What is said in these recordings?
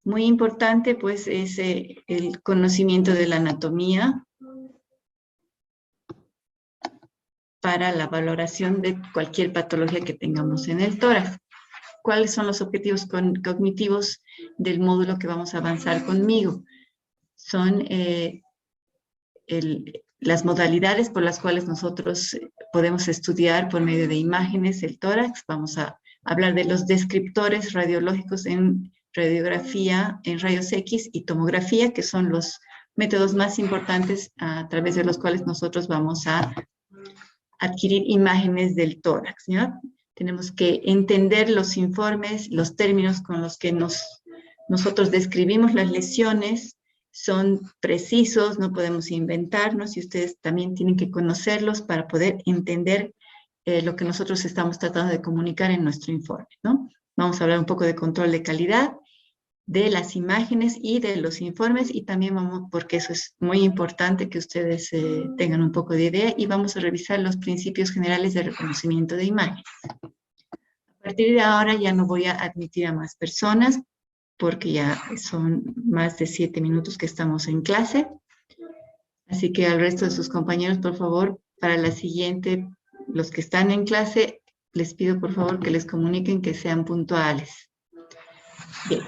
Muy importante, pues, es el conocimiento de la anatomía para la valoración de cualquier patología que tengamos en el tórax. ¿Cuáles son los objetivos cognitivos del módulo que vamos a avanzar conmigo? Son las modalidades por las cuales nosotros podemos estudiar por medio de imágenes el tórax. Vamos a hablar de los descriptores radiológicos en radiografía, en rayos X y tomografía, que son los métodos más importantes a través de los cuales nosotros vamos a adquirir imágenes del tórax, ¿ya? Tenemos que entender los informes, los términos con los que nosotros describimos las lesiones, son precisos, no podemos inventarnos, y ustedes también tienen que conocerlos para poder entender lo que nosotros estamos tratando de comunicar en nuestro informe, ¿no? Vamos a hablar un poco de control de calidad, de las imágenes y de los informes, y también porque eso es muy importante que ustedes tengan un poco de idea, y vamos a revisar los principios generales de reconocimiento de imágenes. A partir de ahora ya no voy a admitir a más personas, porque ya son más de 7 minutos que estamos en clase. Así que al resto de sus compañeros, por favor, para la siguiente, los que están en clase, les pido por favor que les comuniquen que sean puntuales. Bien.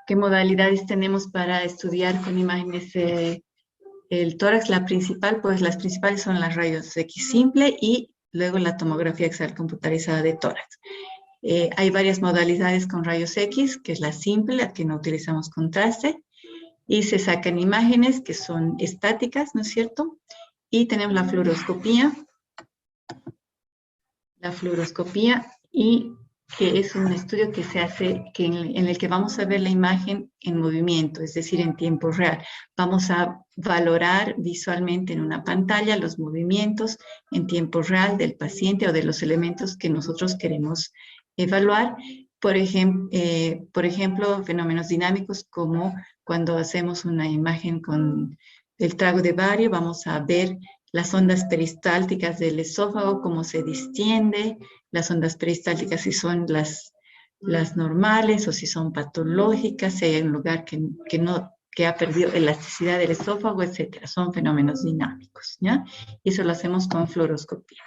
¿Qué modalidades tenemos para estudiar con imágenes el tórax? La principal, pues las principales son las rayos X simple y luego la tomografía axial computarizada de tórax. Hay varias modalidades con rayos X, que es la simple, la que no utilizamos contraste, y se sacan imágenes que son estáticas, ¿no es cierto? Y tenemos la fluoroscopía, y que es un estudio que se hace, en el que vamos a ver la imagen en movimiento, es decir, en tiempo real. Vamos a valorar visualmente en una pantalla los movimientos en tiempo real del paciente o de los elementos que nosotros queremos evaluar. Por ejemplo, fenómenos dinámicos como cuando hacemos una imagen con el trago de bario, vamos a ver las ondas peristálticas del esófago, cómo se distiende, las ondas peristálticas si son las normales o si son patológicas, si hay un lugar que ha perdido elasticidad del esófago, etcétera. Son fenómenos dinámicos, ¿ya? Y eso lo hacemos con fluoroscopía.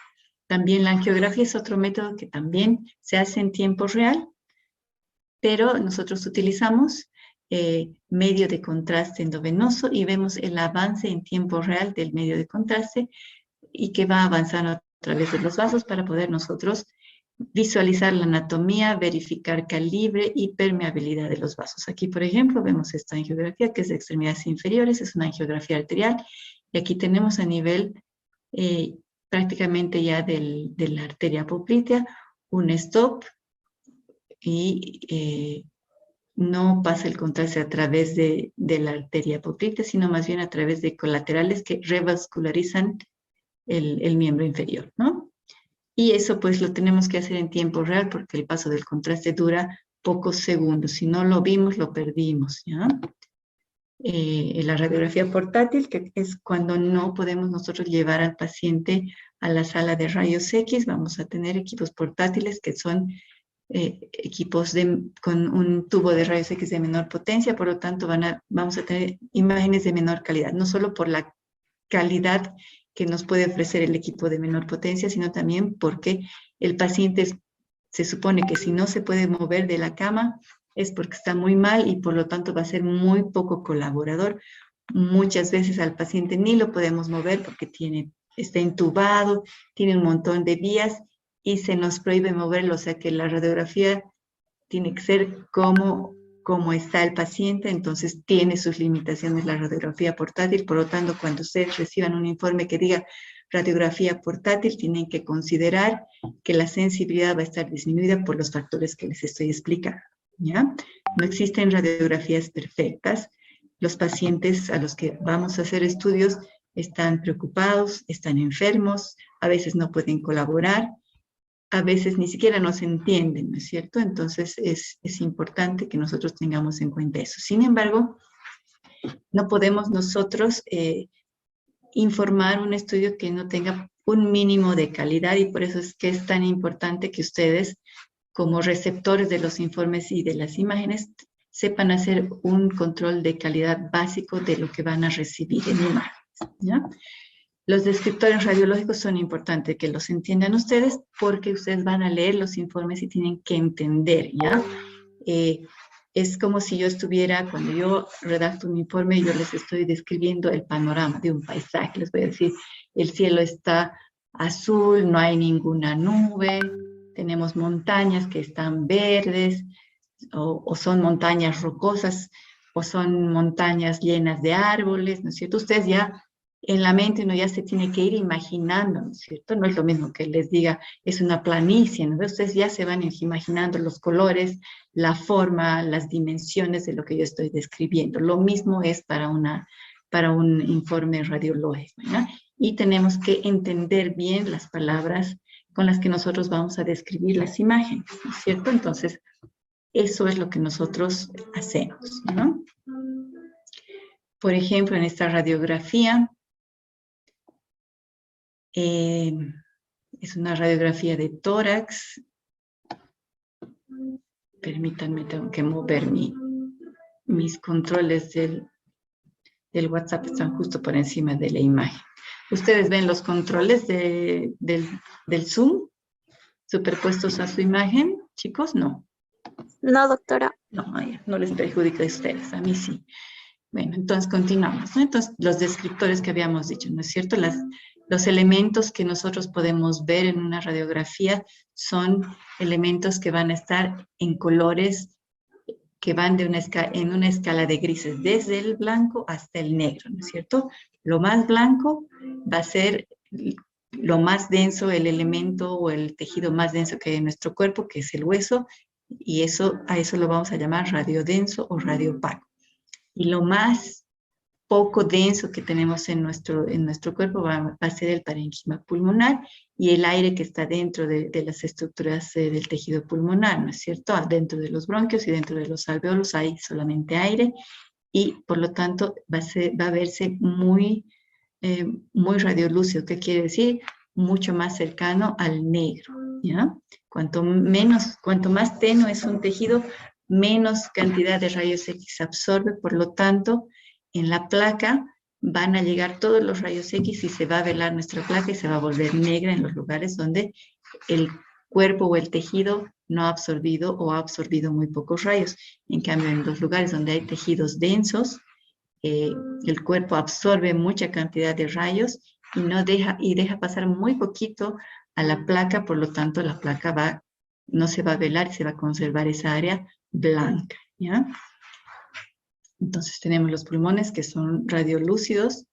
También la angiografía es otro método que también se hace en tiempo real, pero nosotros utilizamos medio de contraste endovenoso y vemos el avance en tiempo real del medio de contraste y que va avanzando a través de los vasos para poder nosotros visualizar la anatomía, verificar calibre y permeabilidad de los vasos. Aquí, por ejemplo, vemos esta angiografía que es de extremidades inferiores, es una angiografía arterial, y aquí tenemos a nivel prácticamente ya de la arteria poplitea un stop, y no pasa el contraste a través de la arteria poplitea, sino más bien a través de colaterales que revascularizan el miembro inferior, ¿no? Y eso pues lo tenemos que hacer en tiempo real porque el paso del contraste dura pocos segundos. Si no lo vimos, lo perdimos, ¿ya? La radiografía portátil, que es cuando no podemos nosotros llevar al paciente a la sala de rayos X, vamos a tener equipos portátiles que son equipos con un tubo de rayos X de menor potencia, por lo tanto vamos a tener imágenes de menor calidad, no solo por la calidad que nos puede ofrecer el equipo de menor potencia, sino también porque el paciente se supone que si no se puede mover de la cama es porque está muy mal y por lo tanto va a ser muy poco colaborador. Muchas veces al paciente ni lo podemos mover porque está intubado, tiene un montón de vías y se nos prohíbe moverlo, o sea que la radiografía tiene que ser como está el paciente, entonces tiene sus limitaciones la radiografía portátil. Por lo tanto, cuando ustedes reciban un informe que diga radiografía portátil, tienen que considerar que la sensibilidad va a estar disminuida por los factores que les estoy explicando, ¿ya? No existen radiografías perfectas. Los pacientes a los que vamos a hacer estudios están preocupados, están enfermos, a veces no pueden colaborar, a veces ni siquiera nos entienden, ¿no es cierto? Entonces es importante que nosotros tengamos en cuenta eso. Sin embargo, no podemos nosotros informar un estudio que no tenga un mínimo de calidad y por eso es que es tan importante que ustedes, como receptores de los informes y de las imágenes, sepan hacer un control de calidad básico de lo que van a recibir en imágenes, ¿ya? Los descriptores radiológicos son importantes que los entiendan ustedes porque ustedes van a leer los informes y tienen que entender, ¿ya? Es como si yo estuviera, cuando yo redacto un informe, yo les estoy describiendo el panorama de un paisaje. Les voy a decir, el cielo está azul, no hay ninguna nube, tenemos montañas que están verdes, o son montañas rocosas, o son montañas llenas de árboles, ¿no es cierto? Ustedes ya en la mente uno ya se tiene que ir imaginando, ¿no es cierto? No es lo mismo que les diga, es una planicie, ¿no? Ustedes ya se van imaginando los colores, la forma, las dimensiones de lo que yo estoy describiendo. Lo mismo es para un informe radiológico, ¿no? Y tenemos que entender bien las palabras con las que nosotros vamos a describir las imágenes, ¿no es cierto? Entonces, eso es lo que nosotros hacemos, ¿no? Por ejemplo, en esta radiografía, es una radiografía de tórax. Permítanme, tengo que mover mis controles del WhatsApp, están justo por encima de la imagen. ¿Ustedes ven los controles del Zoom superpuestos a su imagen, chicos? No. No, doctora. No, no les perjudica a ustedes, a mí sí. Bueno, entonces continuamos, ¿no? Entonces, los descriptores que habíamos dicho, ¿no es cierto? Los elementos que nosotros podemos ver en una radiografía son elementos que van a estar en colores que van en una escala de grises, desde el blanco hasta el negro, ¿no es cierto? Lo más blanco va a ser lo más denso, el elemento o el tejido más denso que hay en nuestro cuerpo, que es el hueso, y a eso lo vamos a llamar radiodenso o radiopaco. Y lo más poco denso que tenemos en nuestro cuerpo va a ser el parénquima pulmonar y el aire que está dentro de las estructuras del tejido pulmonar, ¿no es cierto? Dentro de los bronquios y dentro de los alveolos hay solamente aire y por lo tanto va a verse muy radiolúcido. ¿Qué quiere decir? Mucho más cercano al negro, ¿ya? Cuanto más tenue es un tejido, menos cantidad de rayos X absorbe, por lo tanto, en la placa van a llegar todos los rayos X y se va a velar nuestra placa y se va a volver negra en los lugares donde el cuerpo o el tejido no ha absorbido o ha absorbido muy pocos rayos. En cambio, en los lugares donde hay tejidos densos, el cuerpo absorbe mucha cantidad de rayos y deja pasar muy poquito a la placa, por lo tanto la placa no se va a velar y se va a conservar esa área blanca, ¿ya? Entonces tenemos los pulmones que son radiolúcidos,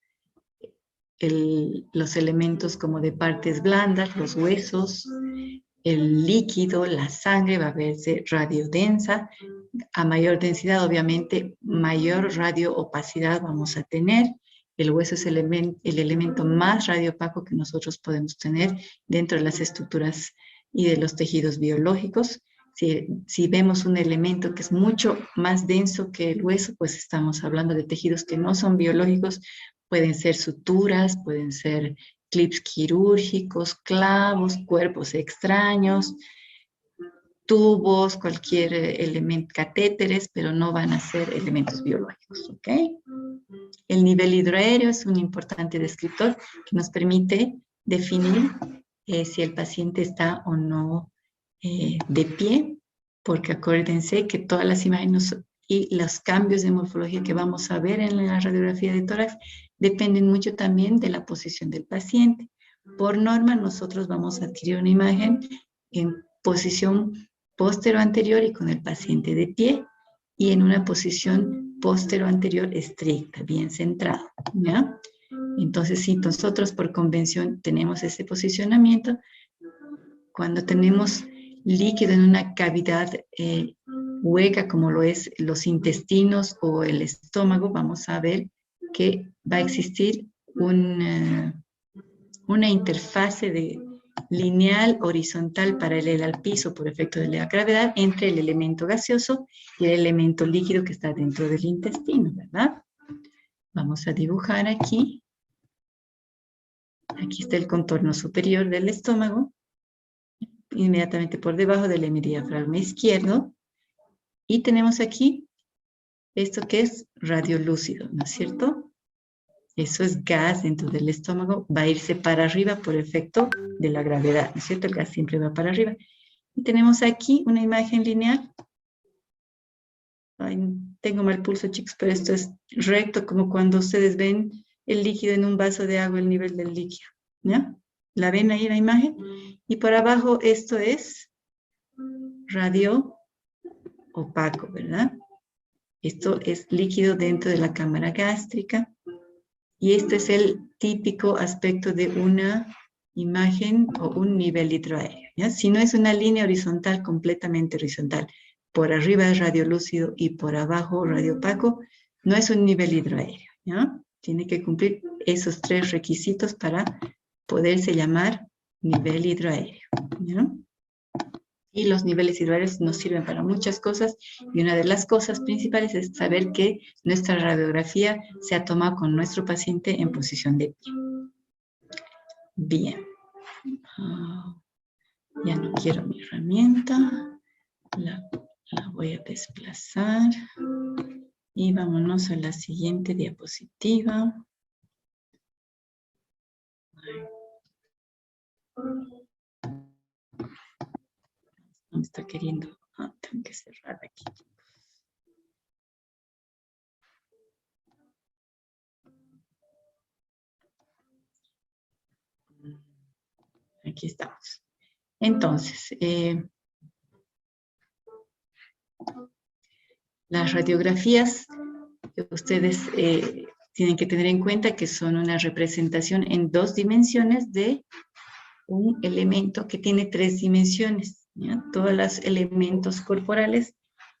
los elementos como de partes blandas, los huesos, el líquido, la sangre va a verse radiodensa. A mayor densidad, obviamente, mayor radioopacidad vamos a tener. El hueso es el elemento más radiopaco que nosotros podemos tener dentro de las estructuras y de los tejidos biológicos. Si vemos un elemento que es mucho más denso que el hueso, pues estamos hablando de tejidos que no son biológicos, pueden ser suturas, pueden ser clips quirúrgicos, clavos, cuerpos extraños, tubos, cualquier elemento, catéteres, pero no van a ser elementos biológicos, ¿ok? El nivel hidroaéreo es un importante descriptor que nos permite definir si el paciente está o no de pie, porque acuérdense que todas las imágenes y los cambios de morfología que vamos a ver en la radiografía de tórax dependen mucho también de la posición del paciente. Por norma, nosotros vamos a adquirir una imagen en posición postero-anterior y con el paciente de pie, y en una posición postero-anterior estricta, bien centrada, ¿ya? Entonces, si nosotros por convención tenemos ese posicionamiento, cuando tenemos líquido en una cavidad hueca, como lo es los intestinos o el estómago, vamos a ver que va a existir una interfase lineal horizontal paralela al piso por efecto de la gravedad entre el elemento gaseoso y el elemento líquido que está dentro del intestino, ¿verdad? Vamos a dibujar aquí Aquí está el contorno superior del estómago, inmediatamente por debajo del hemidiafragma izquierdo. Y tenemos aquí esto que es radiolúcido, ¿no es cierto? Eso es gas dentro del estómago, va a irse para arriba por efecto de la gravedad, ¿no es cierto? El gas siempre va para arriba. Y tenemos aquí una imagen lineal. Ay, tengo mal pulso, chicos, pero esto es recto, como cuando ustedes ven el líquido en un vaso de agua, el nivel del líquido, ¿ya? ¿La ven ahí la imagen? Y por abajo esto es radio opaco, ¿verdad? Esto es líquido dentro de la cámara gástrica. Y este es el típico aspecto de una imagen o un nivel hidroaéreo, ¿ya? Si no es una línea horizontal, completamente horizontal, por arriba es radiolúcido y por abajo radiopaco, no es un nivel hidroaéreo, ¿ya? Tiene que cumplir esos 3 requisitos para poderse llamar nivel hidroaéreo, ¿ya? Y los niveles hidroaéreos nos sirven para muchas cosas, y una de las cosas principales es saber que nuestra radiografía se ha tomado con nuestro paciente en posición de pie. Bien. Ya no quiero mi herramienta. La voy a desplazar. Y vámonos a la siguiente diapositiva. No me está queriendo. Tengo que cerrar aquí. Aquí estamos. Entonces, las radiografías que ustedes tienen que tener en cuenta que son una representación en 2 dimensiones de un elemento que tiene 3 dimensiones, ¿ya? Todos los elementos corporales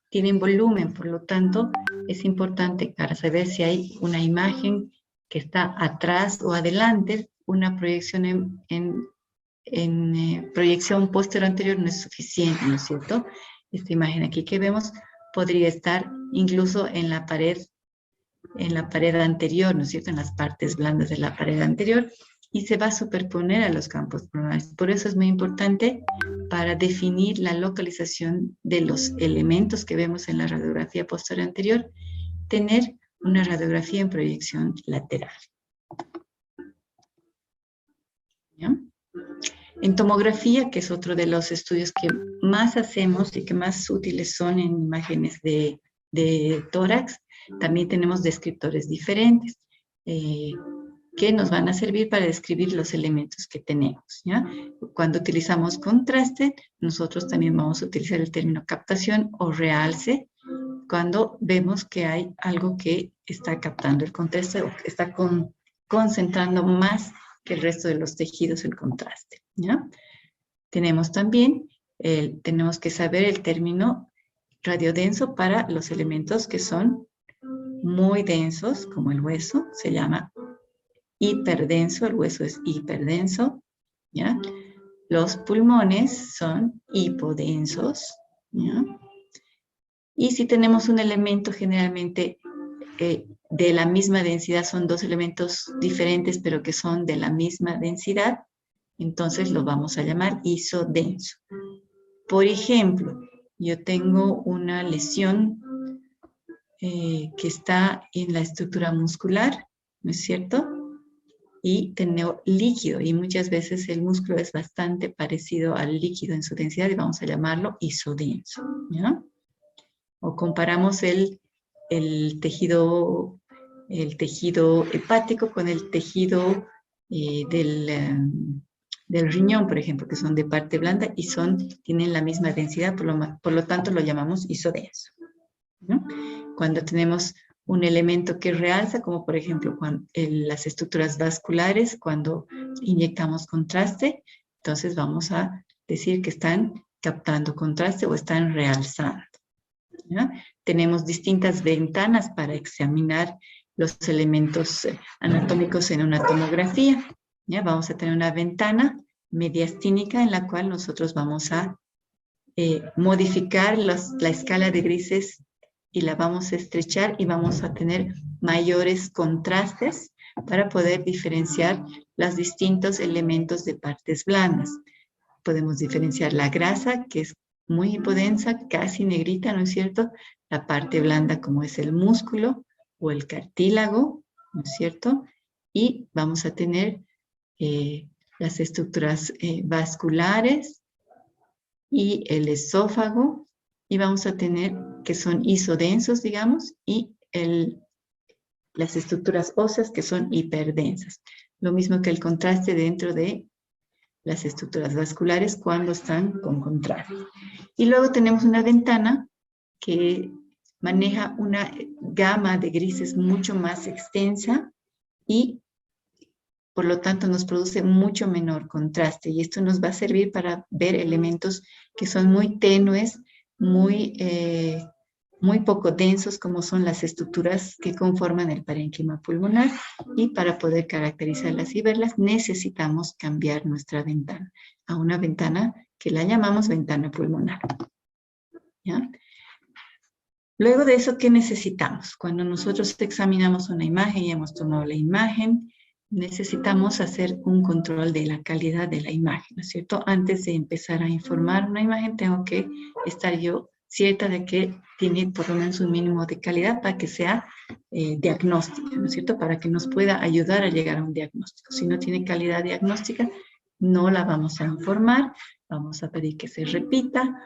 tienen volumen, por lo tanto, es importante para saber si hay una imagen que está atrás o adelante, una proyección en proyección posterior anterior no es suficiente, ¿no es cierto? Esta imagen aquí que vemos podría estar incluso en la pared anterior, ¿no es cierto? En las partes blandas de la pared anterior, y se va a superponer a los campos pulmonares. Por eso es muy importante para definir la localización de los elementos que vemos en la radiografía posterior anterior, tener una radiografía en proyección lateral. ¿Ya? En tomografía, que es otro de los estudios que más hacemos y que más útiles son en imágenes de tórax, también tenemos descriptores diferentes que nos van a servir para describir los elementos que tenemos, ¿ya? Cuando utilizamos contraste, nosotros también vamos a utilizar el término captación o realce cuando vemos que hay algo que está captando el contraste o que está concentrando más que el resto de los tejidos el contraste, ¿ya? Tenemos también, tenemos que saber el término radiodenso para los elementos que son muy densos, como el hueso, se llama hiperdenso, el hueso es hiperdenso, ¿ya? Los pulmones son hipodensos, ¿ya? Y si tenemos un elemento generalmente de la misma densidad, son 2 elementos diferentes, pero que son de la misma densidad, entonces lo vamos a llamar isodenso. Por ejemplo, yo tengo una lesión que está en la estructura muscular, ¿no es cierto? Y tengo líquido, y muchas veces el músculo es bastante parecido al líquido en su densidad, y vamos a llamarlo isodenso, ¿ya? O comparamos el tejido hepático con el tejido del riñón, por ejemplo, que son de parte blanda y tienen la misma densidad, por lo tanto lo llamamos isodenso, ¿no? Cuando tenemos un elemento que realza, como por ejemplo las estructuras vasculares, cuando inyectamos contraste, entonces vamos a decir que están captando contraste o están realzando, ¿ya? Tenemos distintas ventanas para examinar los elementos anatómicos en una tomografía, ¿ya? Vamos a tener una ventana mediastínica en la cual nosotros vamos a modificar la escala de grises y la vamos a estrechar y vamos a tener mayores contrastes para poder diferenciar los distintos elementos de partes blandas. Podemos diferenciar la grasa, que es muy hipodensa, casi negrita, ¿no es cierto? La parte blanda como es el músculo o el cartílago, ¿no es cierto? Y vamos a tener las estructuras vasculares y el esófago, y vamos a tener que son isodensos, digamos, y las estructuras óseas que son hiperdensas. Lo mismo que el contraste dentro de las estructuras vasculares cuando están con contraste. Y luego tenemos una ventana que maneja una gama de grises mucho más extensa y por lo tanto nos produce mucho menor contraste, y esto nos va a servir para ver elementos que son muy tenues, muy poco densos, como son las estructuras que conforman el parénquima pulmonar, y para poder caracterizarlas y verlas necesitamos cambiar nuestra ventana a una ventana que la llamamos ventana pulmonar. ¿Ya? Luego de eso, ¿qué necesitamos? Cuando nosotros examinamos una imagen y hemos tomado la imagen, necesitamos hacer un control de la calidad de la imagen, ¿no es cierto? Antes de empezar a informar una imagen, tengo que estar yo cierta de que tiene por lo menos un mínimo de calidad para que sea diagnóstica, ¿no es cierto? Para que nos pueda ayudar a llegar a un diagnóstico. Si no tiene calidad diagnóstica, no la vamos a informar, vamos a pedir que se repita,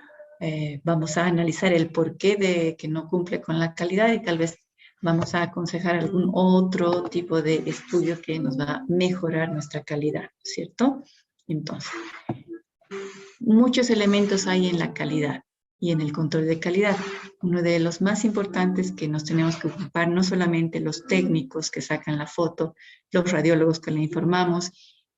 vamos a analizar el porqué de que no cumple con la calidad y tal vez vamos a aconsejar algún otro tipo de estudio que nos va a mejorar nuestra calidad, ¿cierto? Entonces, muchos elementos hay en la calidad y en el control de calidad. Uno de los más importantes que nos tenemos que ocupar, no solamente los técnicos que sacan la foto, los radiólogos que le informamos,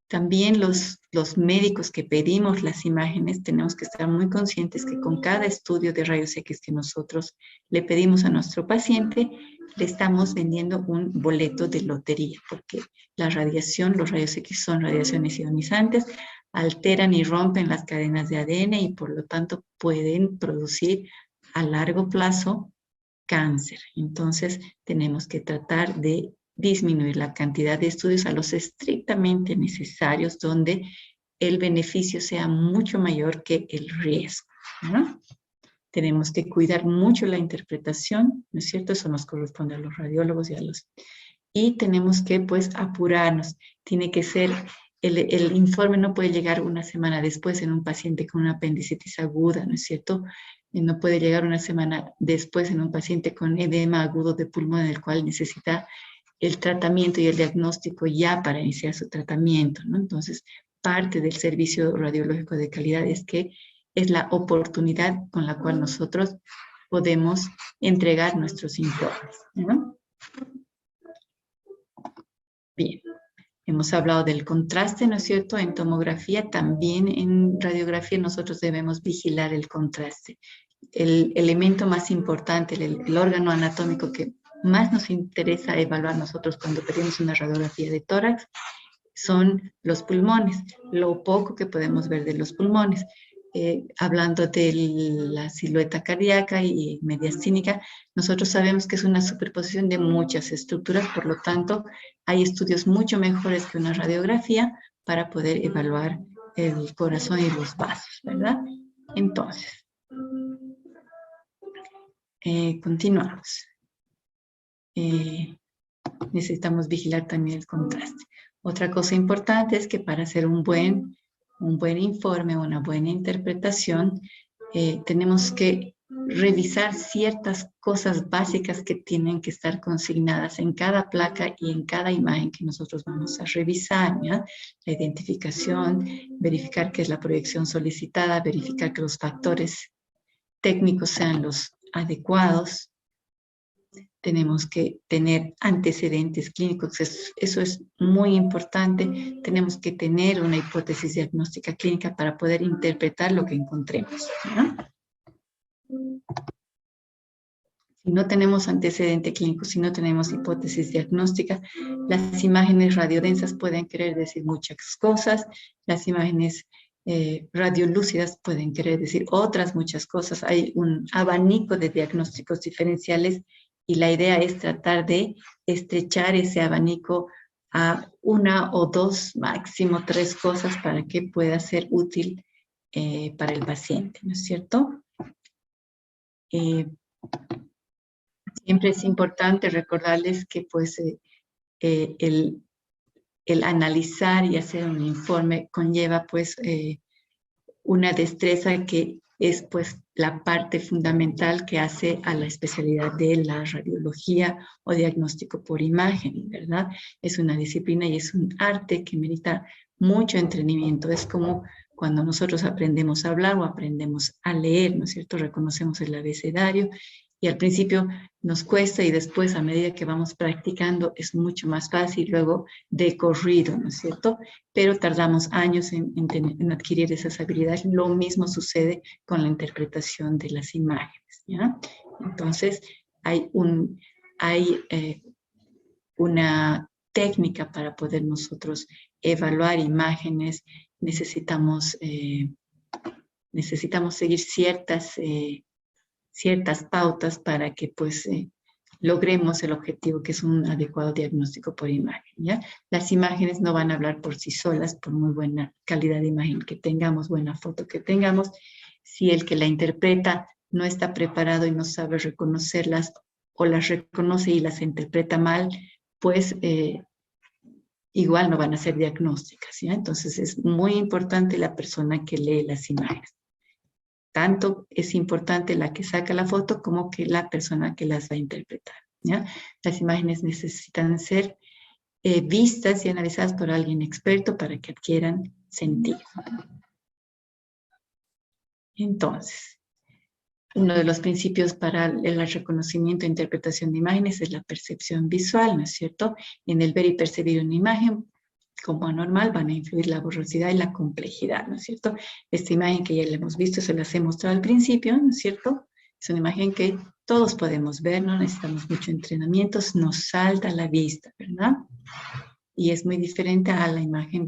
también los médicos que pedimos las imágenes, tenemos que estar muy conscientes que con cada estudio de rayos X que nosotros le pedimos a nuestro paciente, le estamos vendiendo un boleto de lotería, porque la radiación, los rayos X son radiaciones ionizantes, alteran y rompen las cadenas de ADN y por lo tanto pueden producir a largo plazo cáncer. Entonces tenemos que tratar de disminuir la cantidad de estudios a los estrictamente necesarios, donde el beneficio sea mucho mayor que el riesgo, ¿no? Tenemos que cuidar mucho la interpretación, ¿no es cierto? Eso nos corresponde a los radiólogos y tenemos que, pues, apurarnos. Tiene que ser, el informe no puede llegar una semana después en un paciente con una apendicitis aguda, ¿no es cierto? No puede llegar una semana después en un paciente con edema agudo de pulmón, en el cual necesita el tratamiento y el diagnóstico ya para iniciar su tratamiento, ¿no? Entonces, parte del servicio radiológico de calidad es que es la oportunidad con la cual nosotros podemos entregar nuestros informes, ¿no? Bien, hemos hablado del contraste, ¿no es cierto? En tomografía, también en radiografía nosotros debemos vigilar el contraste. El elemento más importante, el órgano anatómico que más nos interesa evaluar nosotros cuando pedimos una radiografía de tórax son los pulmones, lo poco que podemos ver de los pulmones. Hablando de la silueta cardíaca y mediastínica, nosotros sabemos que es una superposición de muchas estructuras, por lo tanto, hay estudios mucho mejores que una radiografía para poder evaluar el corazón y los vasos, ¿verdad? Entonces, continuamos. Necesitamos vigilar también el contraste. Otra cosa importante es que para hacer un buen informe, una buena interpretación, tenemos que revisar ciertas cosas básicas que tienen que estar consignadas en cada placa y en cada imagen que nosotros vamos a revisar, ¿ya? La identificación, verificar qué es la proyección solicitada, verificar que los factores técnicos sean los adecuados. Tenemos que tener antecedentes clínicos, eso es muy importante. Tenemos que tener una hipótesis diagnóstica clínica para poder interpretar lo que encontremos, ¿no? Si no tenemos antecedente clínico, si no tenemos hipótesis diagnóstica, las imágenes radiodensas pueden querer decir muchas cosas, las imágenes radiolúcidas pueden querer decir otras muchas cosas. Hay un abanico de diagnósticos diferenciales y la idea es tratar de estrechar ese abanico a una o dos, máximo 3 cosas para que pueda ser útil para el paciente, ¿no es cierto? Siempre es importante recordarles que pues el analizar y hacer un informe conlleva pues una destreza que es pues la parte fundamental que hace a la especialidad de la radiología o diagnóstico por imagen, ¿verdad? Es una disciplina y es un arte que merita mucho entrenamiento. Es como cuando nosotros aprendemos a hablar o aprendemos a leer, ¿no es cierto? Reconocemos el abecedario y al principio nos cuesta y después a medida que vamos practicando es mucho más fácil luego de corrido, ¿no es cierto? Pero tardamos años en adquirir esas habilidades. Lo mismo sucede con la interpretación de las imágenes, ¿ya? Entonces, hay una técnica para poder nosotros evaluar imágenes. Necesitamos seguir ciertas pautas para que pues logremos el objetivo que es un adecuado diagnóstico por imagen, ¿ya? Las imágenes no van a hablar por sí solas, por muy buena calidad de imagen que tengamos, buena foto que tengamos. Si el que la interpreta no está preparado y no sabe reconocerlas o las reconoce y las interpreta mal, pues igual no van a ser diagnósticas, ¿ya? Entonces es muy importante la persona que lee las imágenes. Tanto es importante la que saca la foto como que la persona que las va a interpretar, ¿ya? Las imágenes necesitan ser vistas y analizadas por alguien experto para que adquieran sentido. Entonces, uno de los principios para el reconocimiento e interpretación de imágenes es la percepción visual, ¿no es cierto? En el ver y percibir una imagen como anormal van a influir la borrosidad y la complejidad, ¿no es cierto? Esta imagen que ya la hemos visto, se las he mostrado al principio, ¿no es cierto? Es una imagen que todos podemos ver, no necesitamos mucho entrenamiento, nos salta a la vista, ¿verdad? Y es muy diferente a la imagen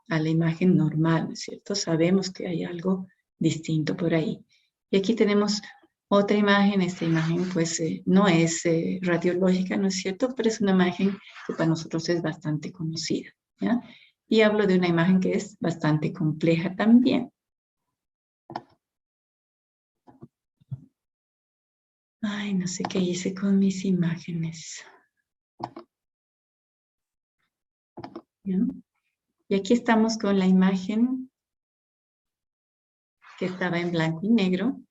a la imagen normal, ¿no es cierto? Sabemos que hay algo distinto por ahí. Y aquí tenemos otra imagen. Esta imagen pues no es radiológica, ¿no es cierto? Pero es una imagen que para nosotros es bastante conocida, ¿ya? Y hablo de una imagen que es bastante compleja también. Ay, no sé qué hice con mis imágenes. ¿Ya? Y aquí estamos con la imagen que estaba en blanco y negro.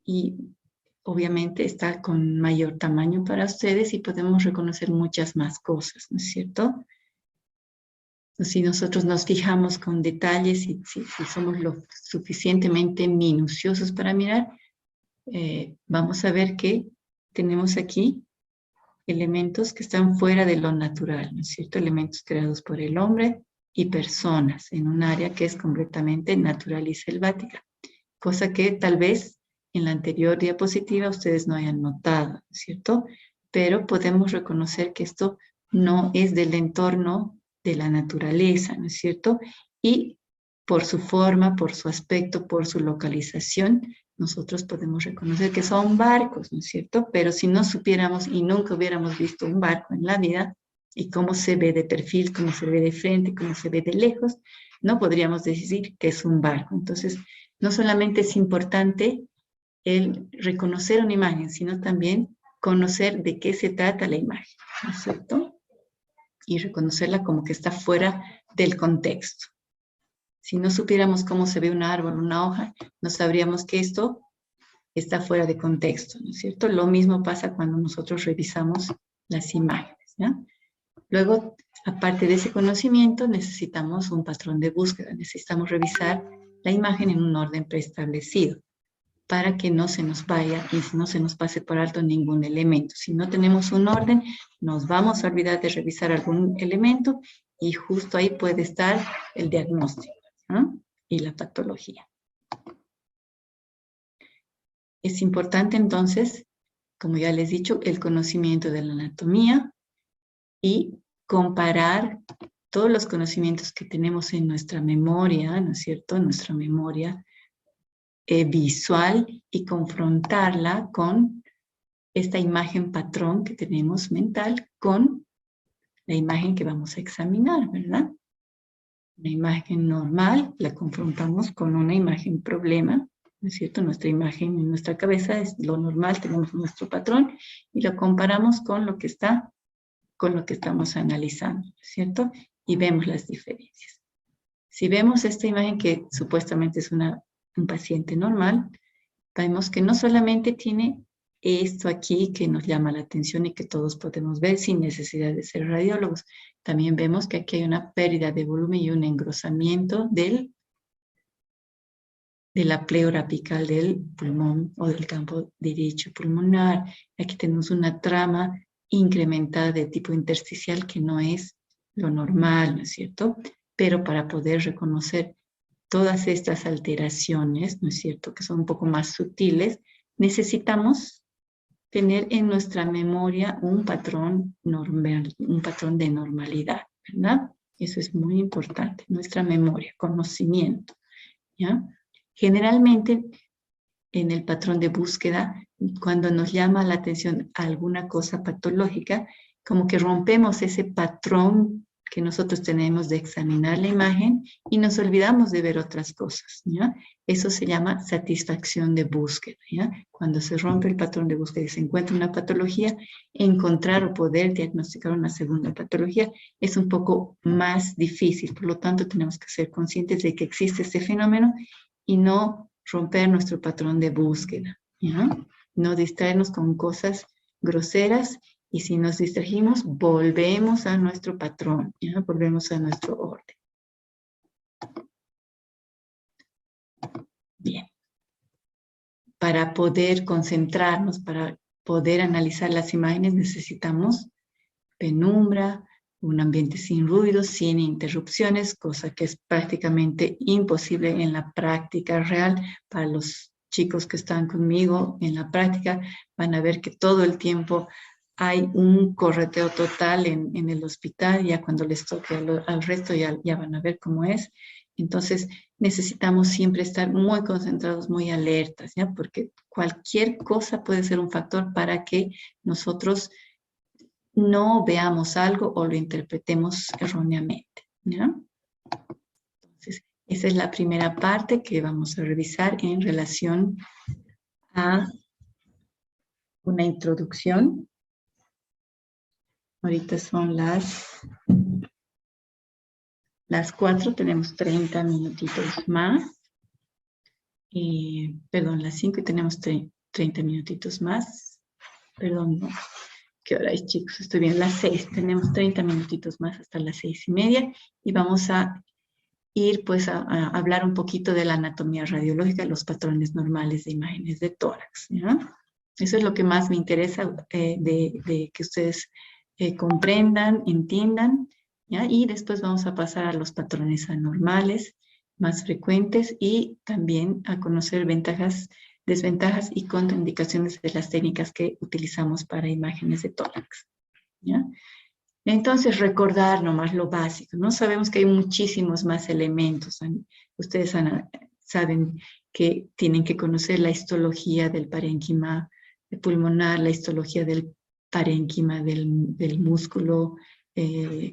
Y obviamente está con mayor tamaño para ustedes y podemos reconocer muchas más cosas, ¿no es cierto? Si nosotros nos fijamos con detalles y si somos lo suficientemente minuciosos para mirar, vamos a ver que tenemos aquí elementos que están fuera de lo natural, ¿no es cierto? Elementos creados por el hombre y personas en un área que es completamente natural y selvática, cosa que tal vez en la anterior diapositiva ustedes no hayan notado, ¿cierto? Pero podemos reconocer que esto no es del entorno de la naturaleza, ¿no es cierto? Y por su forma, por su aspecto, por su localización, nosotros podemos reconocer que son barcos, ¿no es cierto? Pero si no supiéramos y nunca hubiéramos visto un barco en la vida, y cómo se ve de perfil, cómo se ve de frente, cómo se ve de lejos, no podríamos decir que es un barco. Entonces, no solamente es importante el reconocer una imagen, sino también conocer de qué se trata la imagen, ¿no es cierto? Y reconocerla como que está fuera del contexto. Si no supiéramos cómo se ve un árbol, una hoja, no sabríamos que esto está fuera de contexto, ¿no es cierto? Lo mismo pasa cuando nosotros revisamos las imágenes, ¿ya? Luego, aparte de ese conocimiento, necesitamos un patrón de búsqueda. Necesitamos revisar la imagen en un orden preestablecido para que no se nos vaya y no se nos pase por alto ningún elemento. Si no tenemos un orden, nos vamos a olvidar de revisar algún elemento y justo ahí puede estar el diagnóstico, ¿no? Y la patología. Es importante entonces, como ya les he dicho, el conocimiento de la anatomía y comparar todos los conocimientos que tenemos en nuestra memoria, ¿no es cierto? En nuestra memoria visual y confrontarla con esta imagen patrón que tenemos mental con la imagen que vamos a examinar, ¿verdad? Una imagen normal la confrontamos con una imagen problema, ¿no es cierto? Nuestra imagen en nuestra cabeza es lo normal, tenemos nuestro patrón y lo comparamos con lo que estamos analizando, ¿no es cierto? Y vemos las diferencias. Si vemos esta imagen que supuestamente es un paciente normal, vemos que no solamente tiene esto aquí que nos llama la atención y que todos podemos ver sin necesidad de ser radiólogos. También vemos que aquí hay una pérdida de volumen y un engrosamiento de la pleura apical del pulmón o del campo derecho pulmonar. Aquí tenemos una trama incrementada de tipo intersticial que no es lo normal, ¿no es cierto? Pero para poder reconocer todas estas alteraciones, ¿no es cierto?, que son un poco más sutiles, necesitamos tener en nuestra memoria un patrón normal, un patrón de normalidad, ¿verdad? Eso es muy importante, nuestra memoria, conocimiento, ¿ya? Generalmente, en el patrón de búsqueda, cuando nos llama la atención alguna cosa patológica, como que rompemos ese patrón que nosotros tenemos de examinar la imagen y nos olvidamos de ver otras cosas, ¿ya? Eso se llama satisfacción de búsqueda, ¿ya? Cuando se rompe el patrón de búsqueda y se encuentra una patología, encontrar o poder diagnosticar una segunda patología es un poco más difícil. Por lo tanto, tenemos que ser conscientes de que existe este fenómeno y no romper nuestro patrón de búsqueda, ¿ya? No distraernos con cosas groseras. Y si nos distrajimos, volvemos a nuestro patrón, ¿ya? Volvemos a nuestro orden. Bien. Para poder concentrarnos, para poder analizar las imágenes, necesitamos penumbra, un ambiente sin ruidos, sin interrupciones, cosa que es prácticamente imposible en la práctica real. Para los chicos que están conmigo en la práctica, van a ver que todo el tiempo hay un correteo total en el hospital. Ya cuando les toque al resto ya van a ver cómo es. Entonces necesitamos siempre estar muy concentrados, muy alertas, ¿ya? Porque cualquier cosa puede ser un factor para que nosotros no veamos algo o lo interpretemos erróneamente, ¿ya? Entonces, esa es la primera parte que vamos a revisar en relación a una introducción. Ahorita son las 4, tenemos 30 minutitos más. Perdón, las 5 y tenemos 30 minutitos más. Perdón, no. ¿Qué hora es, chicos? Estoy bien, las 6. Tenemos 30 minutitos más hasta las 6:30 y vamos a ir pues a hablar un poquito de la anatomía radiológica, los patrones normales de imágenes de tórax, ¿ya? Eso es lo que más me interesa de que ustedes comprendan, entiendan, ¿ya? Y después vamos a pasar a los patrones anormales más frecuentes y también a conocer ventajas, desventajas y contraindicaciones de las técnicas que utilizamos para imágenes de tórax, ¿ya? Entonces, recordar nomás lo básico, ¿no? Sabemos que hay muchísimos más elementos. Ustedes saben que tienen que conocer la histología del parénquima pulmonar, la histología del parénquima del músculo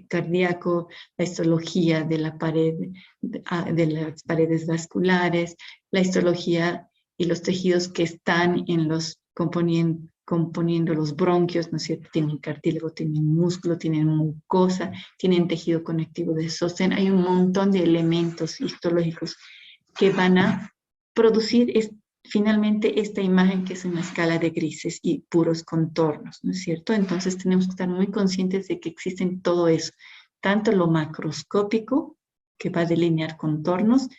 cardíaco, la histología de la pared, de las paredes vasculares, la histología y los tejidos que están en los componiendo los bronquios, ¿no es cierto? Tienen cartílago, tienen músculo, tienen mucosa, tienen tejido conectivo de sostén. Hay un montón de elementos histológicos que van a producir finalmente esta imagen que es una escala de grises y puros contornos, ¿no es cierto? Entonces tenemos que estar muy conscientes de que existen todo eso, tanto lo macroscópico, que va a delinear contornos,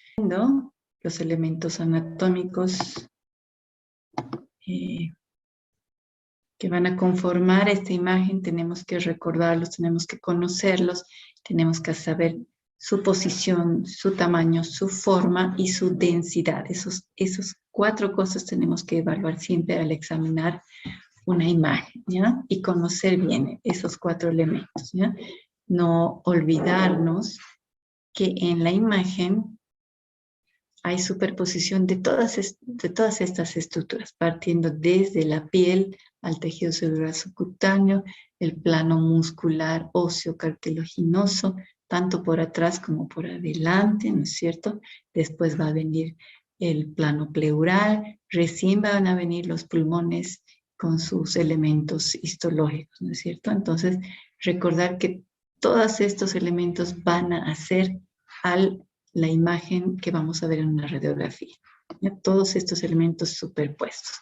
los elementos anatómicos que van a conformar esta imagen, tenemos que recordarlos, tenemos que conocerlos, tenemos que saber su posición, su tamaño, su forma y su densidad. Esos 4 cosas tenemos que evaluar siempre al examinar una imagen, ¿ya? Y conocer bien esos 4 elementos, ¿ya? No olvidarnos que en la imagen hay superposición de todas estas estructuras, partiendo desde la piel al tejido celular subcutáneo, el plano muscular óseo cartilaginoso, tanto por atrás como por adelante, ¿no es cierto? Después va a venir el plano pleural, recién van a venir los pulmones con sus elementos histológicos, ¿no es cierto? Entonces, recordar que todos estos elementos van a hacer la imagen que vamos a ver en una radiografía. ¿Ya? Todos estos elementos superpuestos.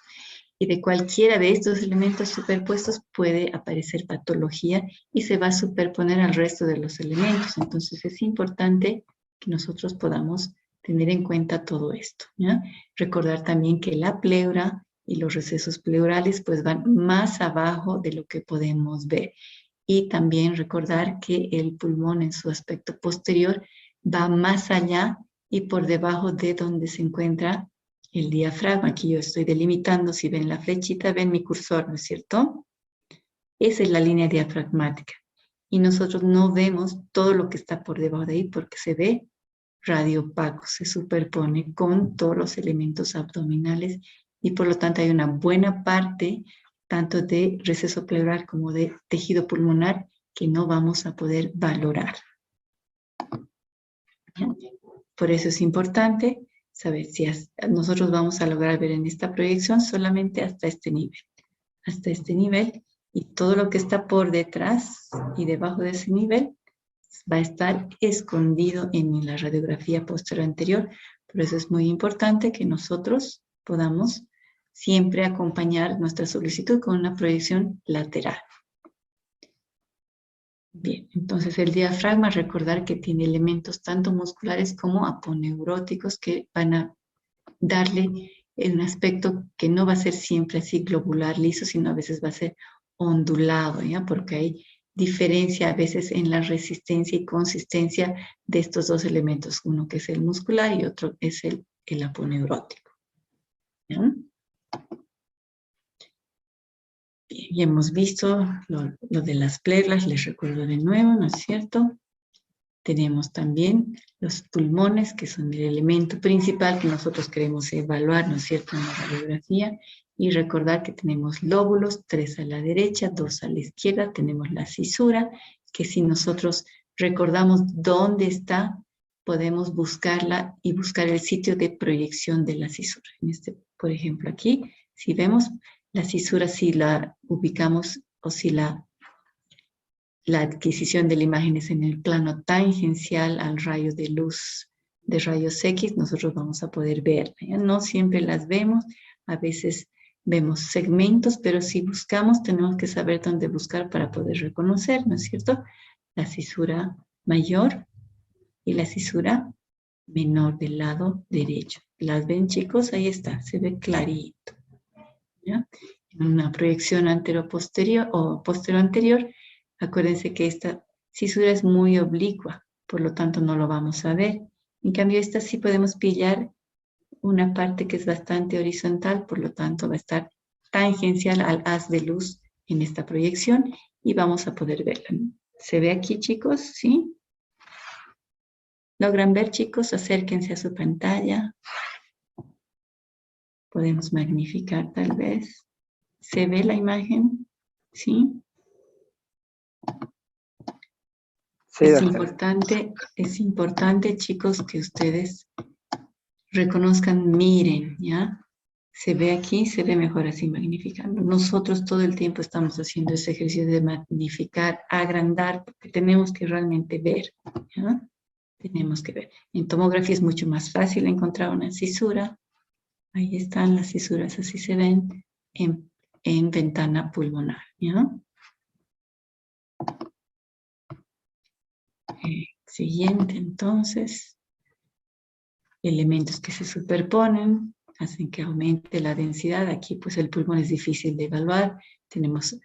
Y de cualquiera de estos elementos superpuestos puede aparecer patología y se va a superponer al resto de los elementos. Entonces es importante que nosotros podamos tener en cuenta todo esto, ¿ya? Recordar también que la pleura y los recesos pleurales pues van más abajo de lo que podemos ver. Y también recordar que el pulmón en su aspecto posterior va más allá y por debajo de donde se encuentra el diafragma. Aquí yo estoy delimitando, si ven la flechita, ven mi cursor, ¿no es cierto? Esa es la línea diafragmática. Y nosotros no vemos todo lo que está por debajo de ahí porque se ve radiopaco, se superpone con todos los elementos abdominales y por lo tanto hay una buena parte tanto de receso pleural como de tejido pulmonar que no vamos a poder valorar. Por eso es importante saber si nosotros vamos a lograr ver en esta proyección solamente hasta este nivel, y todo lo que está por detrás y debajo de ese nivel va a estar escondido en la radiografía posterior anterior. Por eso es muy importante que nosotros podamos siempre acompañar nuestra solicitud con una proyección lateral. Bien, entonces el diafragma, recordar que tiene elementos tanto musculares como aponeuróticos que van a darle un aspecto que no va a ser siempre así globular, liso, sino a veces va a ser ondulado, ¿ya? Porque hay diferencia a veces en la resistencia y consistencia de estos dos elementos, uno que es el muscular y otro es el aponeurótico. ¿Ya? Bien, ya hemos visto lo de las plelas, les recuerdo de nuevo, ¿no es cierto? Tenemos también los pulmones, que son el elemento principal que nosotros queremos evaluar, ¿no es cierto?, en la radiografía. Y recordar que tenemos lóbulos, 3 a la derecha, 2 a la izquierda. Tenemos la cisura, que si nosotros recordamos dónde está, podemos buscarla y buscar el sitio de proyección de la cisura. Por ejemplo, aquí, si vemos la cisura, si la ubicamos o si la adquisición de la imagen es en el plano tangencial al rayo de luz de rayos X, nosotros vamos a poder ver. No siempre las vemos, a veces vemos segmentos, pero si buscamos tenemos que saber dónde buscar para poder reconocer, ¿no es cierto? La cisura mayor y la cisura menor del lado derecho. ¿Las ven, chicos? Ahí está, se ve clarito. ¿Ya? En una proyección antero-posterior o posterior-anterior, acuérdense que esta cisura es muy oblicua, por lo tanto no lo vamos a ver. En cambio, esta sí podemos pillar una parte que es bastante horizontal, por lo tanto va a estar tangencial al haz de luz en esta proyección y vamos a poder verla. ¿Se ve aquí, chicos? ¿Sí? ¿Logran ver, chicos? Acérquense a su pantalla. Podemos magnificar tal vez. ¿Se ve la imagen? ¿Sí? Sí, es importante, chicos, que ustedes reconozcan, miren, ¿ya? Se ve aquí, se ve mejor así magnificando. Nosotros todo el tiempo estamos haciendo ese ejercicio de magnificar, agrandar, porque tenemos que realmente ver, ¿ya? Tenemos que ver. En tomografía es mucho más fácil encontrar una cisura. Ahí están las cisuras, así se ven en ventana pulmonar, ¿ya? Siguiente, entonces. Elementos que se superponen hacen que aumente la densidad. Aquí pues el pulmón es difícil de evaluar. Tenemos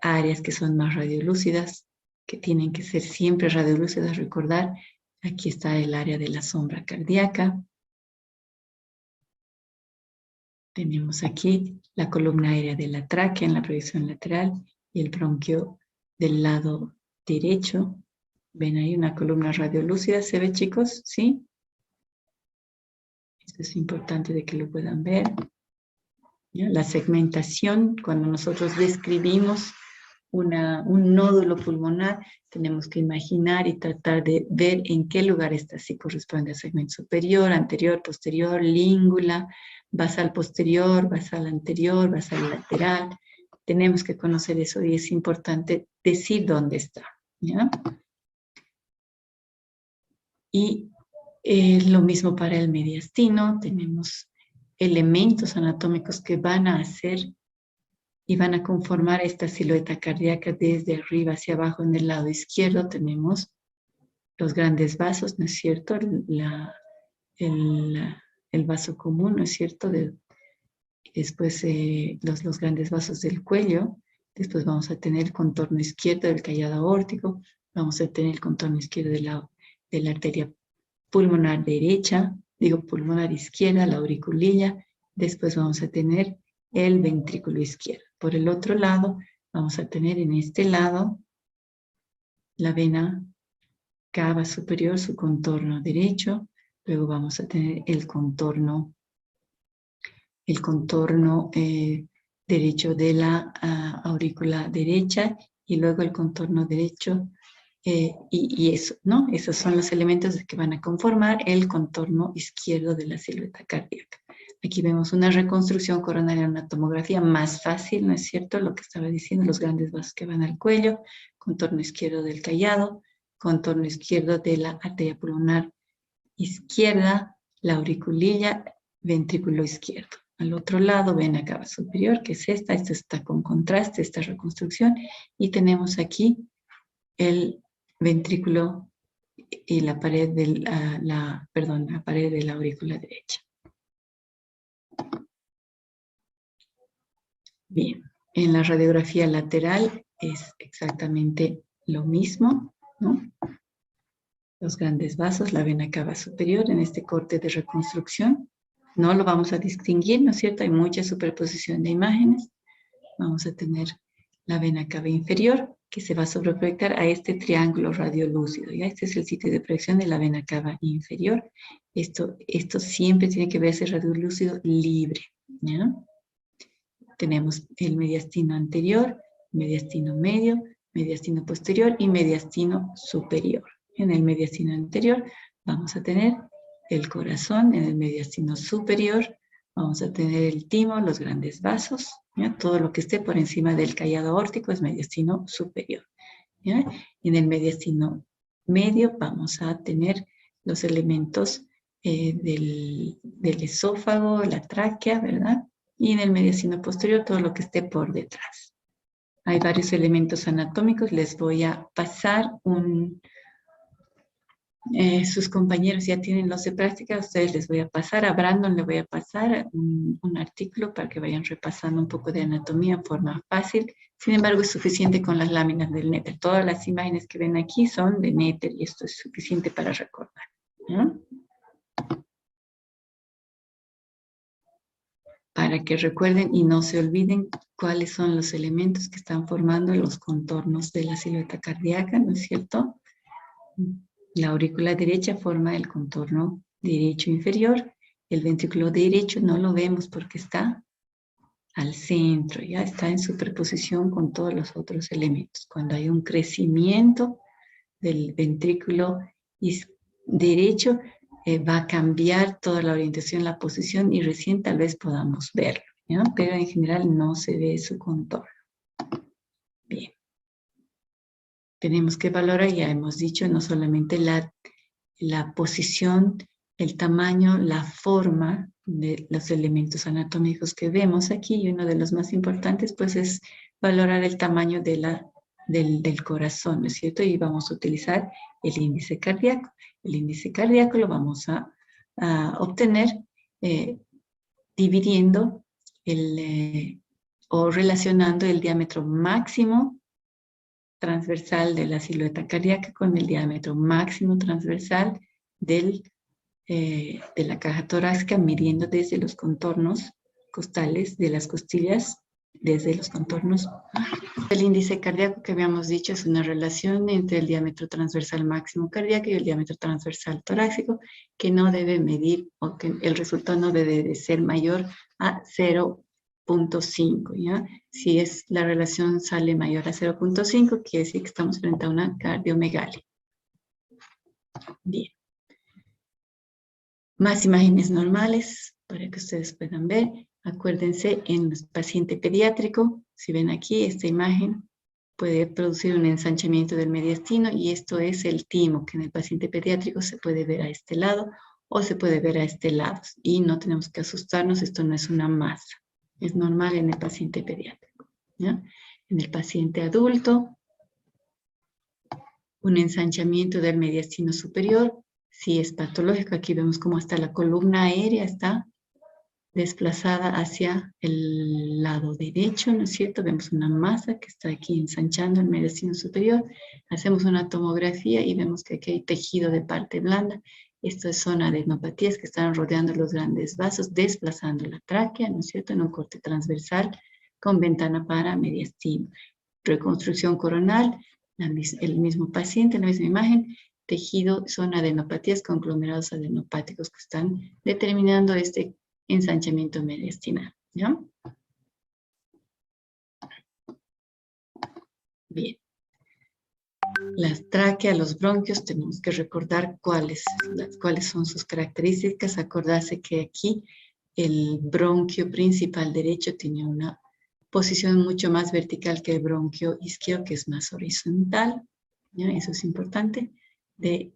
áreas que son más radiolúcidas, que tienen que ser siempre radiolúcidas. Recordar, aquí está el área de la sombra cardíaca. Tenemos aquí la columna aérea de la tráquea en la proyección lateral y el bronquio del lado derecho. ¿Ven ahí una columna radiolúcida? ¿Se ve, chicos? ¿Sí? Esto es importante de que lo puedan ver. ¿Ya? La segmentación, cuando nosotros describimos un nódulo pulmonar, tenemos que imaginar y tratar de ver en qué lugar está, si corresponde a segmento superior, anterior, posterior, língula, basal posterior, basal anterior, basal lateral. Tenemos que conocer eso y es importante decir dónde está, ¿ya? Y lo mismo para el mediastino, tenemos elementos anatómicos que van a hacer y van a conformar esta silueta cardíaca desde arriba hacia abajo. En el lado izquierdo tenemos los grandes vasos, ¿no es cierto? El vaso común, ¿no es cierto? Después los grandes vasos del cuello. Después vamos a tener el contorno izquierdo del callado aórtico. Vamos a tener el contorno izquierdo de la arteria pulmonar derecha, pulmonar izquierda, la auriculilla. Después vamos a tener el ventrículo izquierdo. Por el otro lado, vamos a tener en este lado la vena cava superior, su contorno derecho. Luego vamos a tener el contorno derecho de la aurícula derecha y luego el contorno derecho y eso, ¿no? Esos son los elementos que van a conformar el contorno izquierdo de la silueta cardíaca. Aquí vemos una reconstrucción coronaria en una tomografía más fácil, ¿no es cierto? Lo que estaba diciendo, los grandes vasos que van al cuello, contorno izquierdo del callado, contorno izquierdo de la arteria pulmonar izquierda, la auriculilla, ventrículo izquierdo. Al otro lado, vena cava superior, que es esta está con contraste, esta reconstrucción, y tenemos aquí el ventrículo y la pared la pared de la aurícula derecha. Bien, en la radiografía lateral es exactamente lo mismo, ¿no? Los grandes vasos, la vena cava superior en este corte de reconstrucción. No lo vamos a distinguir, ¿no es cierto? Hay mucha superposición de imágenes. Vamos a tener la vena cava inferior, que se va a sobreproyectar a este triángulo radiolúcido. ¿Ya? Este es el sitio de proyección de la vena cava inferior. Esto siempre tiene que verse radiolúcido libre, ¿ya? Tenemos el mediastino anterior, mediastino medio, mediastino posterior y mediastino superior. En el mediastino anterior vamos a tener el corazón, en el mediastino superior vamos a tener el timo, los grandes vasos, ¿ya? Todo lo que esté por encima del callado aórtico es mediastino superior, ¿ya? En el mediastino medio vamos a tener los elementos del esófago, la tráquea, ¿verdad? Y en el mediastino posterior todo lo que esté por detrás. Hay varios elementos anatómicos, les voy a pasar sus compañeros ya tienen los de práctica, a ustedes les voy a pasar, a Brandon le voy a pasar un artículo para que vayan repasando un poco de anatomía en forma fácil. Sin embargo, es suficiente con las láminas del Néter. Todas las imágenes que ven aquí son de Néter y esto es suficiente para recordar, ¿no? Para que recuerden y no se olviden cuáles son los elementos que están formando los contornos de la silueta cardíaca, ¿no es cierto? La aurícula derecha forma el contorno derecho inferior. El ventrículo derecho no lo vemos porque está al centro, ya está en superposición con todos los otros elementos. Cuando hay un crecimiento del ventrículo derecho, va a cambiar toda la orientación, la posición y recién tal vez podamos verlo, ¿ya? Pero en general no se ve su contorno. Bien. Tenemos que valorar, ya hemos dicho, no solamente la posición, el tamaño, la forma de los elementos anatómicos que vemos aquí, y uno de los más importantes pues es valorar el tamaño del corazón, ¿no es cierto? Y vamos a utilizar el índice cardíaco. El índice cardíaco lo vamos a obtener dividiendo o relacionando el diámetro máximo transversal de la silueta cardíaca con el diámetro máximo transversal de la caja torácica, midiendo desde los contornos costales de las costillas, desde los contornos. El índice cardíaco que habíamos dicho es una relación entre el diámetro transversal máximo cardíaco y el diámetro transversal torácico, que no debe medir, o que el resultado no debe de ser mayor a 0,1 0.5, ¿ya? Si la relación sale mayor a 0.5, quiere decir que estamos frente a una cardiomegalia. Bien. Más imágenes normales para que ustedes puedan ver. Acuérdense, en el paciente pediátrico, si ven aquí esta imagen, puede producir un ensanchamiento del mediastino y esto es el timo, que en el paciente pediátrico se puede ver a este lado o se puede ver a este lado. Y no tenemos que asustarnos, esto no es una masa. Es normal en el paciente pediátrico, ¿ya? En el paciente adulto, un ensanchamiento del mediastino superior. Si es patológico, aquí vemos cómo hasta la columna aérea está desplazada hacia el lado derecho, ¿no es cierto? Vemos una masa que está aquí ensanchando el mediastino superior. Hacemos una tomografía y vemos que aquí hay tejido de parte blanda. Esto es zona de adenopatías que están rodeando los grandes vasos, desplazando la tráquea, ¿no es cierto? En un corte transversal con ventana para mediastino. Reconstrucción coronal, el mismo paciente, la misma imagen, tejido, zona de adenopatías, conglomerados adenopáticos que están determinando este ensanchamiento mediastinal, ¿ya? Bien. Las tráqueas, los bronquios, tenemos que recordar cuáles son sus características. Acordarse que aquí el bronquio principal derecho tiene una posición mucho más vertical que el bronquio izquierdo, que es más horizontal, ¿ya? Eso es importante de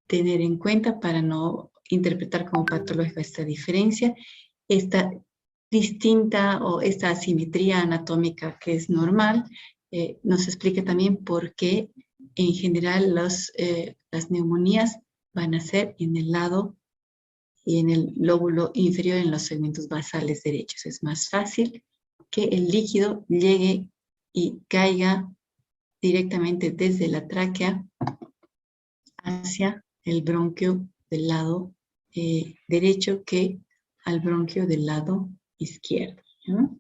tener en cuenta para no interpretar como patológica esta diferencia. Esta distinta o esta asimetría anatómica que es normal, nos explica también por qué en general las neumonías van a ser en el lado y en el lóbulo inferior en los segmentos basales derechos. Es más fácil que el líquido llegue y caiga directamente desde la tráquea hacia el bronquio del lado derecho que al bronquio del lado izquierdo, ¿no?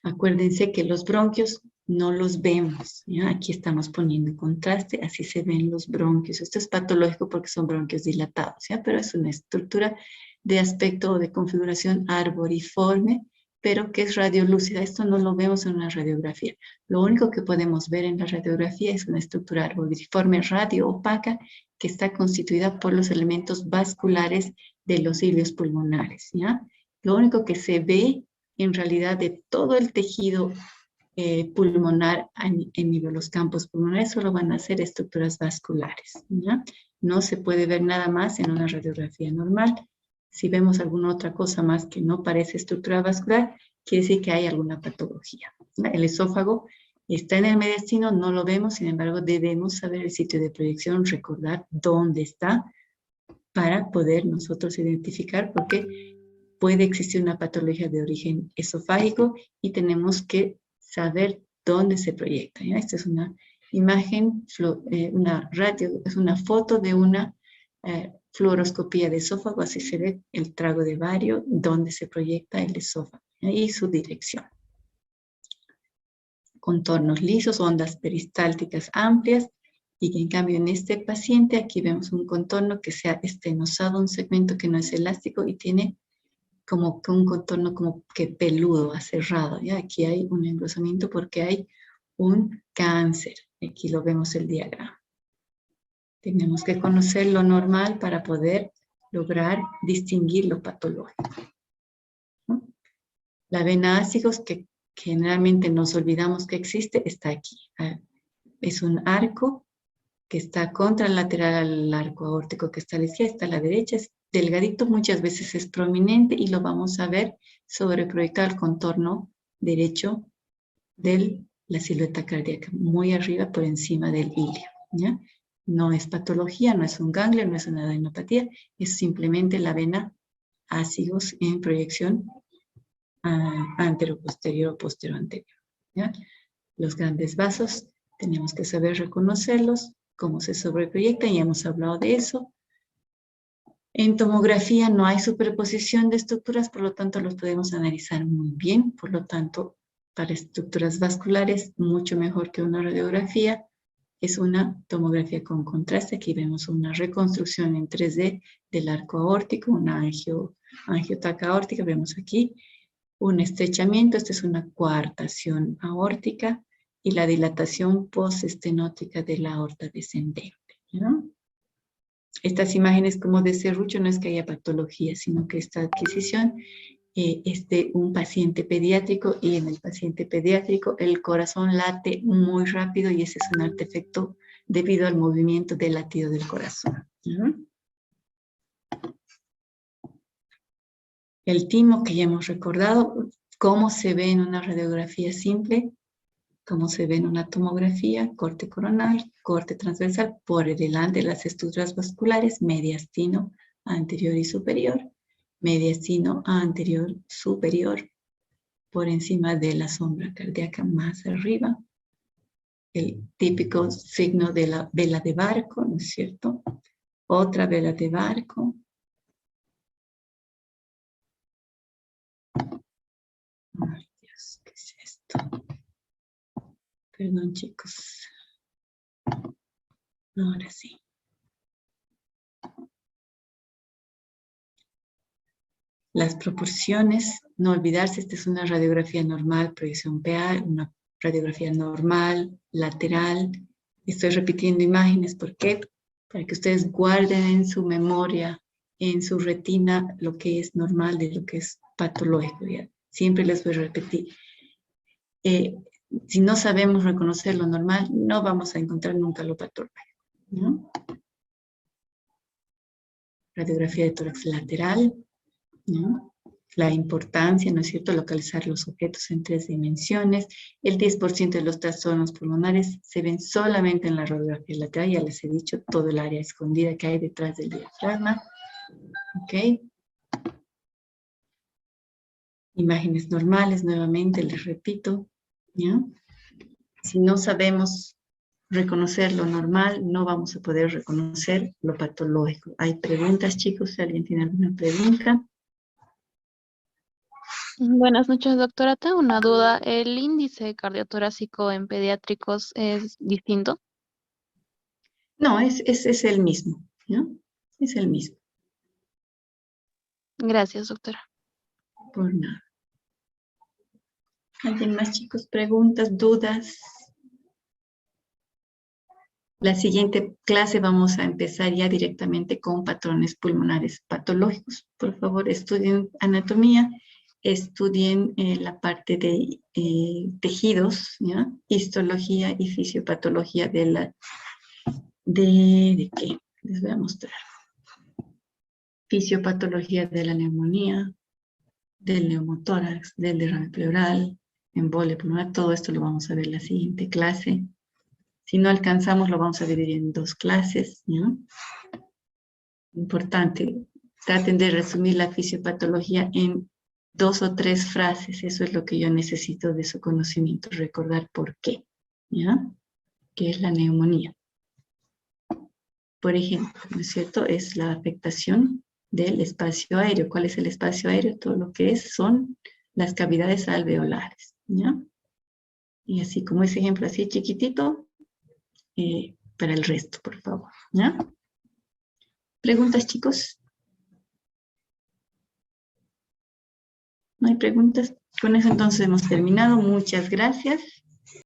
Acuérdense que los bronquios no los vemos, ¿ya? Aquí estamos poniendo contraste, así se ven los bronquios. Esto es patológico porque son bronquios dilatados, ¿ya? Pero es una estructura de aspecto o de configuración arboriforme, pero que es radiolúcida. Esto no lo vemos en una radiografía. Lo único que podemos ver en la radiografía es una estructura arboriforme radio-opaca que está constituida por los elementos vasculares de los cilios pulmonares, ¿ya? Lo único que se ve en realidad de todo el tejido pulmonar en nivel de los campos pulmonares solo van a ser estructuras vasculares, ¿ya? No se puede ver nada más en una radiografía normal. Si vemos alguna otra cosa más que no parece estructura vascular, quiere decir que hay alguna patología. El esófago está en el mediastino, no lo vemos, sin embargo debemos saber el sitio de proyección, recordar dónde está para poder nosotros identificar, porque puede existir una patología de origen esofágico y tenemos que saber dónde se proyecta, ¿ya? Esta es una imagen, es una foto de una fluoroscopía de esófago, así se ve el trago de bario, donde se proyecta el esófago, ¿ya? Y su dirección. Contornos lisos, ondas peristálticas amplias, y en cambio en este paciente aquí vemos un contorno que se ha estenosado, un segmento que no es elástico y tiene como que un contorno como que peludo, aserrado, ¿ya? Aquí hay un engrosamiento porque hay un cáncer. Aquí lo vemos el diagrama. Tenemos que conocer lo normal para poder lograr distinguir lo patológico, ¿no? La vena ácigos, que generalmente nos olvidamos que existe, está aquí. Es un arco que está contralateral al arco aórtico que está a la izquierda, está a la derecha, es delgadito, muchas veces es prominente y lo vamos a ver sobreproyectado al contorno derecho de la silueta cardíaca, muy arriba por encima del ilio, ¿ya? No es patología, no es un ganglio, no es una adenopatía, es simplemente la vena ácigos en proyección antero-posterior o posterior-anterior, ¿ya? Los grandes vasos tenemos que saber reconocerlos, cómo se sobreproyectan, ya hemos hablado de eso. En tomografía no hay superposición de estructuras, por lo tanto los podemos analizar muy bien, por lo tanto para estructuras vasculares mucho mejor que una radiografía es una tomografía con contraste. Aquí vemos una reconstrucción en 3D del arco aórtico, una angiotaca aórtica, vemos aquí un estrechamiento, esta es una coartación aórtica, y la dilatación postestenótica de la aorta descendente, ¿no? Estas imágenes como de serrucho no es que haya patología, sino que esta adquisición es de un paciente pediátrico, y en el paciente pediátrico el corazón late muy rápido y ese es un artefacto debido al movimiento del latido del corazón. ¿No? El timo que ya hemos recordado, cómo se ve en una radiografía simple, cómo se ve en una tomografía, corte coronal, corte transversal, por delante de las estructuras vasculares, mediastino, anterior y superior, mediastino, anterior, superior, por encima de la sombra cardíaca más arriba, el típico signo de la vela de barco, ¿no es cierto? Otra vela de barco. Ay, Dios, ¿qué es esto? Perdón, chicos. Ahora sí. Las proporciones, no olvidarse, esta es una radiografía normal, proyección PA, una radiografía normal, lateral. Estoy repitiendo imágenes, ¿por qué? Para que ustedes guarden en su memoria, en su retina, lo que es normal de lo que es patológico. ¿Ya? Siempre les voy a repetir. Si no sabemos reconocer lo normal, no vamos a encontrar nunca lo patológico, ¿no? Radiografía de tórax lateral, ¿no? La importancia, ¿no es cierto?, localizar los objetos en 3 dimensiones. El 10% de los trastornos pulmonares se ven solamente en la radiografía lateral, ya les he dicho, todo el área escondida que hay detrás del diafragma. ¿Ok? Imágenes normales, nuevamente les repito, ¿ya? Si no sabemos reconocer lo normal, no vamos a poder reconocer lo patológico. ¿Hay preguntas, chicos? Si alguien tiene alguna pregunta. Buenas noches, doctora. Tengo una duda. ¿El índice cardiotorácico en pediátricos es distinto? No, es el mismo, ¿no? Es el mismo, Gracias, doctora. por nada. ¿Alguien más, chicos? ¿Preguntas, dudas? La siguiente clase vamos a empezar ya directamente con patrones pulmonares patológicos. Por favor, estudien anatomía, estudien la parte de tejidos, ¿ya? Histología y fisiopatología ¿de qué? Les voy a mostrar. Fisiopatología de la neumonía, del neumotórax, del derrame pleural, embolia pulmonar, todo esto lo vamos a ver en la siguiente clase. Si no alcanzamos, lo vamos a dividir en 2 clases, ¿no? Importante, traten de resumir la fisiopatología en 2 o 3 frases, eso es lo que yo necesito de su conocimiento, recordar por qué, ¿ya? ¿Qué es la neumonía? Por ejemplo, ¿no es cierto? Es la afectación del espacio aéreo. ¿Cuál es el espacio aéreo? Todo lo que son las cavidades alveolares, ¿ya? Y así como ese ejemplo así chiquitito, para el resto, por favor, ¿ya? ¿Preguntas, chicos? ¿No hay preguntas? Con eso entonces hemos terminado. Muchas gracias.